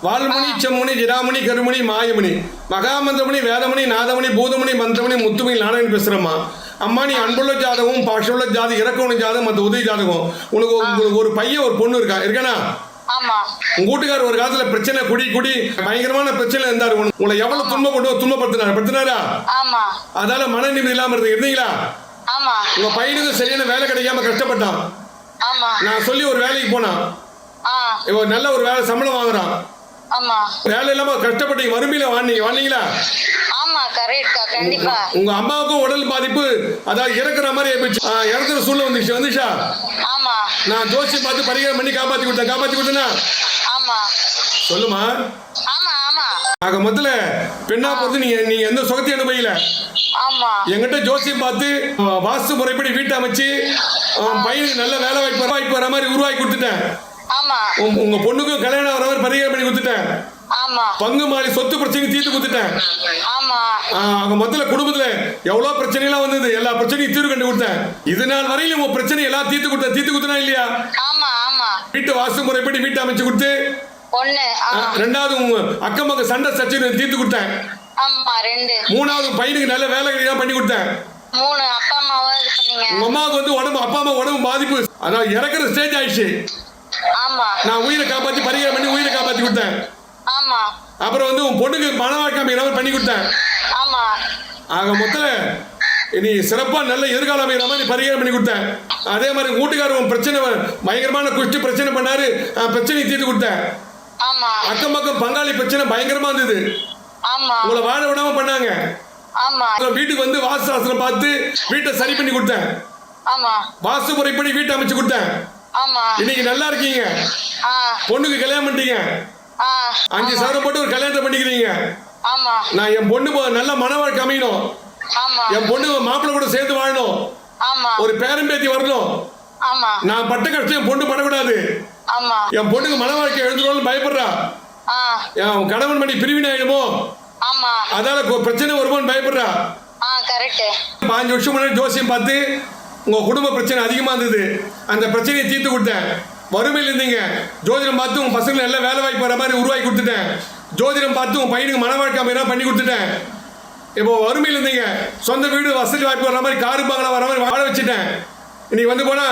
வால்மணி செம்மணி ஜிடாமணி கருமணி மாயமணி மகாமந்திரமணி வேதமணி நாதமணி பூதமணி மந்திரமணி முத்துமணி நாராயணன் பேசுகிறம்மா. அம்மா நீ அன்புள்ள ஜாதகம் பாஷுள்ள ஜாதகம் இறக்கணும் ஜாதகம் மற்ற உதவி ஜாதகம். உனக்கு ஒரு பையன் ஒரு பொண்ணு இருக்கானா? உங்க வீட்டுக்காரர் ஒரு காலத்துல பிரச்சனை குடி பயங்கரமான பிரச்சனை இருந்தாரு. உங்களை எவ்வளவு துன்பப்படுத்தினாரா? அதால மன நிம்மதி இல்லாம இருந்தீங்களா? உங்க பையனுக்கு சரியான வேலை கிடைக்காம கஷ்டப்பட்டான். நான் சொல்லி ஒரு வேலைக்கு போனான், நல்ல ஒரு வேலை சம்பளம் வாங்குறான். வேலை இல்லாம கஷ்டப்பட்டீங்க, வறுமையில வாண்டீங்களா? உங்க அம்மாவுக்கும் உடல் பாதிப்பு, அதாவது இறக்குற மாதிரி இறக்குற சூழ்நிலை வந்துச்சா? நான் ஜோசியம் பார்த்து பரிகாரம் பண்ணி காப்பாத்தி கொடுத்தேனா? சொல்லுமா. ஆக முதல்ல பெண்ணா பொறுத்து நீங்க எந்த சுகத்தையும் அனுபவிக்கல. என்கிட்ட ஜோசியம் பார்த்து வாஸ்து முறைப்படி வீட்டை அமைச்சு பையனுக்கு நல்ல வேலை வாய்ப்பு வர மாதிரி உருவாக்கி கொடுத்துட்டேன். உங்க பொண்ணுக்கும் கல்யாணம் வர மாதிரி பரிகாரம் பண்ணி கொடுத்துட்டேன். பங்கு மாறி சொத்து பிரச்சனை தீர்த்து கொடுத்துட்டேன். முதல்ல குடும்பத்துல எவ்வளவு பிரச்சனை எல்லாம் வந்தது, எல்லா பிரச்சனையும் தீர்வு கண்டு கொடுத்தேன். இது நாள் வரையிலும் உங்க பிரச்சனை எல்லாம் தீர்த்து கொடுத்தனா இல்லையா? வீட்டு வாஸ்து முறைப்படி வீட்டை அமைச்சு கொடுத்து, ரெண்டாவது உங்க அக்கம் பக்கம் சண்டை சச்சனை தீர்த்து கொடுத்தேன். மூணாவது பையனுக்கு நல்ல வேலை பண்ணி கொடுத்தேன். உங்க அம்மாவுக்கு வந்து அப்பா அம்மா உடம்பு பாதிப்பு, அதாவது இறக்குற ஸ்டேஜ் ஆயிடுச்சு. நான் உயிரை காப்பாத்தி பரிகாரம் பண்ணி உயிரை காப்பாத்தி கொடுத்தேன். அப்புறம் வந்து உன் பொண்ணுக்கு மனவாழ்க்கை பண்ணி கொடுத்தேன். ஆக மொத்தல நீ சிறப்பா நல்ல எதிர்காலம் அமைகிற மாதிரி பரிகாரம் பண்ணி கொடுத்தேன். அதே மாதிரி வீட்டுக்காரர் பிரச்சனை பயங்கரமான குஷ்டி பிரச்சனை பண்ணாரு, பிரச்சனையை தீர்த்து கொடுத்தேன். அக்கம் பக்கம் பங்காளி பிரச்சனை பயங்கரமா இருந்தது, உங்களை வாழ விடாம பண்ணாங்க. வீட்டுக்கு வந்து வாஸ்து சாஸ்திரம் பார்த்து வீட்டை சரி பண்ணி கொடுத்தேன். வாஸ்து முறைப்படி வீட்டை அமைச்சு கொடுத்தேன். இன்னைக்கு நல்லா இருக்கீங்க, பொண்ணுக்கு கல்யாணம் பண்ணிட்டீங்க, 5 சவரம் போட்டு ஒரு கல்யாணத்தை பண்ணிக்கிறீங்க. நான் என் பொண்ணு நல்ல மன வாழ்க்கை அமையணும், என் பொண்ணு மாப்பிள்ளை கூட சேர்த்து வாழணும், ஒரு பேரன் பேத்தி வரணும். நான் பட்ட கஷ்டம் என் பொண்ணு படக்கூடாது. என் பொண்ணுக்கு மன வாழ்க்கை எழுந்துடும் பயப்படுறா. என் கணவன் மணி பிரிவினாயிடுமோ, அதால பிரச்சனை வருமோன்னு பயப்படுறா. 5 வருஷம் முன்னாடி ஜோசியம் பார்த்து உங்க குடும்ப பிரச்சனை அதிகமா இருந்தது, அந்த பிரச்சனையை தீர்த்து கொடுத்தேன். வறுமையில் இருந்தீங்க, ஜோதிடம் பார்த்து உங்க பசங்களுக்கு நல்ல வேலை வாய்ப்பு வர மாதிரி உருவாக்கி கொடுத்துட்டேன். ஜோதிடம் பார்த்து உங்க பையனுக்கு மன வாழ்க்கை அமையா பண்ணி கொடுத்துட்டேன். இப்போ வறுமையில் இருந்தீங்க, சொந்த வீடு வசதி வாய்ப்பு வர மாதிரி காரு பாங்கலாம் வர மாதிரி வாழ வச்சுட்டேன். இன்னைக்கு வந்து போனா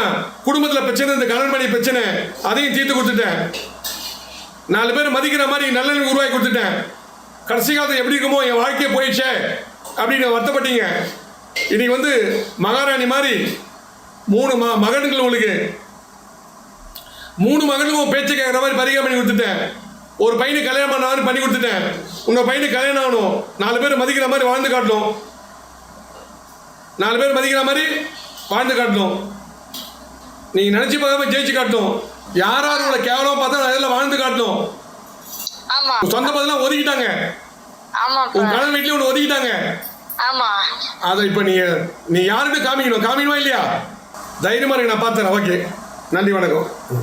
குடும்பத்தில் பிரச்சனை, இந்த கடன் மணி பிரச்சனை அதையும் தீர்த்து கொடுத்துட்டேன். 4 பேர் மதிக்கிற மாதிரி நல்ல உருவாக்கி கொடுத்துட்டேன். கடைசி காலத்தில் எப்படி இருக்குமோ என் வாழ்க்கையை போயிடுச்சே அப்படின்னு வருத்தப்பட்டீங்க. இன்னைக்கு வந்து மகாராணி மாதிரி 3 மகன்கள், உங்களுக்கு 3 மகனுக்கும் பேச்சு கேட்குற மாதிரி பரிகாரம் பண்ணி கொடுத்துட்டேன். ஒரு பையனுக்கு கல்யாணம் பண்ண மாதிரி பண்ணி கொடுத்துட்டேன். உங்க பையனுக்கு கல்யாணம் ஆகணும், 4 பேர் மதிக்கிற மாதிரி வாழ்ந்து காட்டணும், 4 பேர் மதிக்கிற மாதிரி வாழ்ந்து காட்டணும். நீங்க நினைச்சு பார்க்காம ஜெயிச்சு காட்டணும். யாராவது உங்களை கேவலமா பார்த்தா அதெல்லாம் வாழ்ந்து காட்டணும். சொந்த பதிலாம் ஒதுக்கிட்டாங்க, உங்க கணவன் வீட்லயும் ஒன்று ஒதுக்கிட்டாங்க. அதை இப்ப நீ யாருன்னு காமிக்கணுமா இல்லையா? தைரியமா இருக்கு, நான் பார்த்தேன். ஓகே, நன்றி, வணக்கம்.